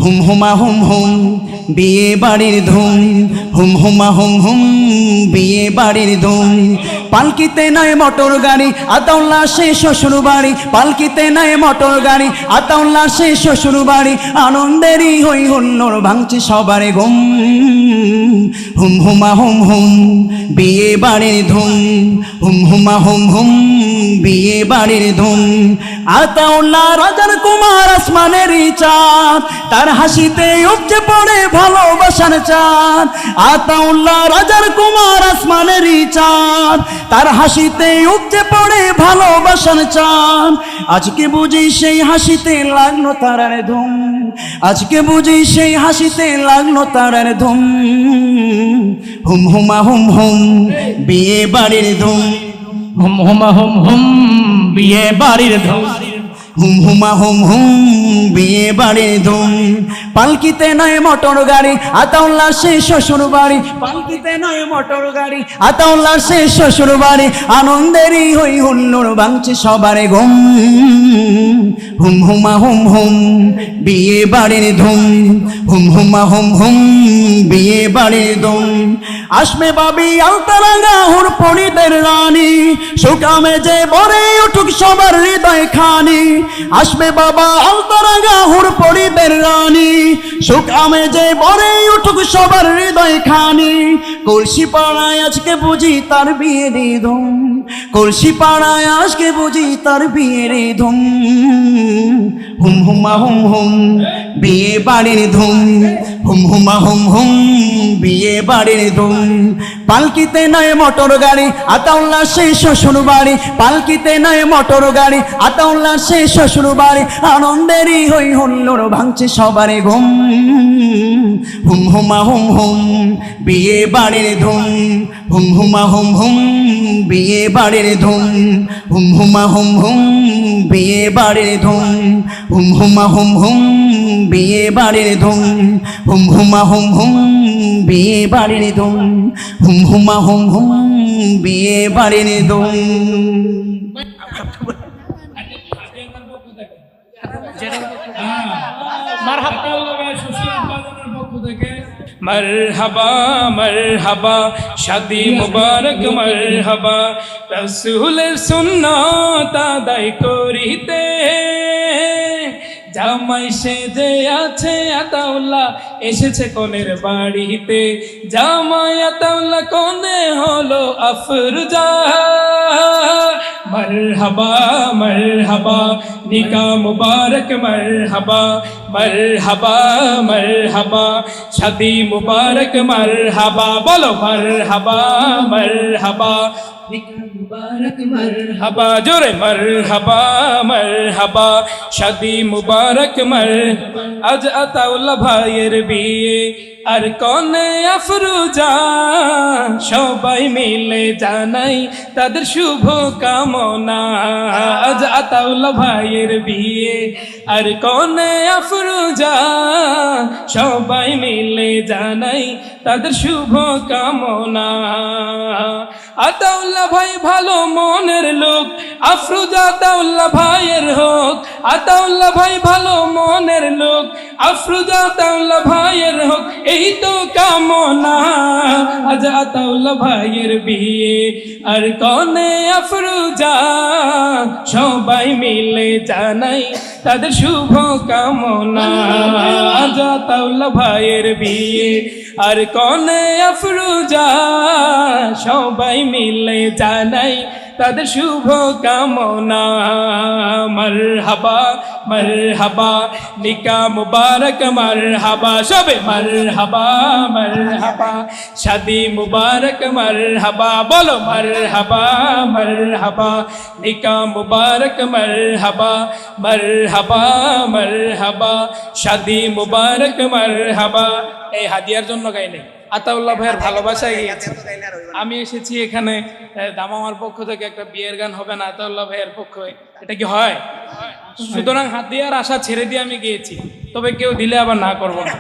হুম হুমা হুম হুম বিয়ে বাড়ির ধুম, হুম হুমা হুম হুম বিয়ে বাড়ির ধুম। পালকিতে নয় মোটর গাড়ি, আতাউল্লাহ সে শ্বশুর বাড়ি। পালকিতে নয় মোটর গাড়ি, আতাউল্লাহ সে শ্বশুর বাড়ি। আনন্দেরই হই হুল্লোড় ভাঙছে সবার ঘুম। হুম হুমা হুম হুম বিয়ে বাড়ির ধুম, হুম হুমা হুম হুম বিয়ে বাড়ির ধুম। আতাউল্লাহ রাজার কুমার আসমানেরই চাঁদ, তার হাসিতে উপচে পড়ে ভালোবাসার চাঁদ। আতাউল্লাহ রাজার কুমার আসমানেরই চাঁদ, তার হাসিতে উপচে পড়ে ভালোবাসার চাঁদ। আজকে বুঝি সেই হাসিতে লাগলো তারার ধুম, আজকে বুঝি সেই হাসিতে লাগলো তারার ধুম। হুম হুমা হুম হুম বিয়ে বাড়ির ধুম, হুম হুমা হুম হুম বিয়ে বাড়ির ধুম। হুম হুমা হুম হুম বিয়ে বাড়ির ধুম। পালকিতে নয় মোটর গাড়ি, আতাউল্লাহ সে শ্বশুর বাড়ি। পালকিতে নয় মোটর গাড়ি, আতাউল্লাহ সে শ্বশুর বাড়ি। আনন্দেরই হই হুল্লোড় ভাঙছে সবার ঘুম। হুম হুমা হুম হুম বিয়ে বাড়ির ধুম, হুম হুমা হুম হুম বিয়ে বাড়ির ধুম। আসবে বাবি আলতারাঙ্গা হুর পরিদের রানী, সুকামে যে বরে উঠুক সবার হৃদয় খানি। আসবে বাবা আলতারাঙ্গা হুর পরিদের রানী, সুকামে যে বরে উঠুক সবার হৃদয় খানি। কলসি পাড়ায় আজকে বুঝি তার বিয়ের ধুম, কলসি পাড়ায় আজকে বুঝি তার বিয়ের ধুম। হুম হুমা হুম হুম বিয়ে বাড়ির ধুম, হুম হুমা হুম হুম বিয়ে বাড়ির ধুম। পালকিতে নয় মোটর গাড়ি, আতাউল্লাহ সে শ্বশুর বাড়ি। পালকিতে নয় মোটর গাড়ি, আতাউল্লাহ সে শ্বশুর বাড়ি। আনন্দেরই হই হুল্লোড় ভাঙছে সবার ঘুম। হুম হুমা হুম হুম বিয়ে বাড়ির ধুম, হুম হুমা হুম হুম বিয়ে বাড়ির ধুম। হুম হুমা হুম হুম বিয়ে বাড়ির ধুম, হুম হুমা হুম হুম বিয়ে বাড়ির ধুম। হুম হুমা হুম হুম বিয়ে বাড়ির ধুম, হুম হুমা হুম হুম বিয়ে বাড়ির ধুম। मरहबा मरहबा शादी मुबारक मरहबा रसूल सुन्नत आदाय करिते জামাই সেজে আছে আতাউল্লাহ এসেছে কোনের বাড়িতে জামাই আতাউল্লাহ কোনে হলো আফরোজা मरहबा मरहबा निका मुबारक मरहबा मरहबा मरहबा शादी मुबारक मरहबा बोलो मरहबा मरहबा निका मुबारक मरहबा जोरे मरहबा मरहबा शादी मुबारक मर आज আতাউল্লাহ ভাইয়ের বিয়ে আর কনে আফরোজা সবাই মিলে জানাই তাদের শুভ কামনা আজ আতাউল্লাহ ভাইয়ের বিয়ে আর কনে আফরোজা সবাই মিলে জানাই তাদের শুভ কামনা আতাউল্লাহ ভাই ভালো মনের লোক আফরোজা আতাউল্লাহ ভাইয়ের হোক আতাউল্লাহ ভাই ভালো মনের লোক আফরোজা আতাউল্লাহ ভাইয়ের হোক এই তো কামনা আজ আতাউল্লাহ ভাইয়ের বিয়ে আর কনে আফরোজা সবাই মিলে জানাই তাদের শুভ কামনা আজ আতাউল্লাহ ভাইয়ের বিয়ে আর কনে আফরোজা সবাই মিলে জানাই তাদের শুভ কামনা মরহবা মরহবা নিকা মুবারক মরহবা সবে মরহবা মরহবা শাদি মুবারক মরহবা বলো মরহবা মরহবা নিকা মুবারক মরহবা মরহবা মরহবা শাদি মুবারক মরহবা এই হাদিয়ার জন্য গাই নাই আতাউল্লাহ ভাইয়ের ভালোবাসায় গিয়েছে আমি এসেছি এখানে দামামার পক্ষ থেকে একটা বিয়ের গান হবে না আতাউল্লাহ ভাইয়ের পক্ষে এটা কি হয় সুতরাং হাদিয়ার আশা ছেড়ে দিয়ে আমি গিয়েছি তবে কেউ দিলে আবার না করবো না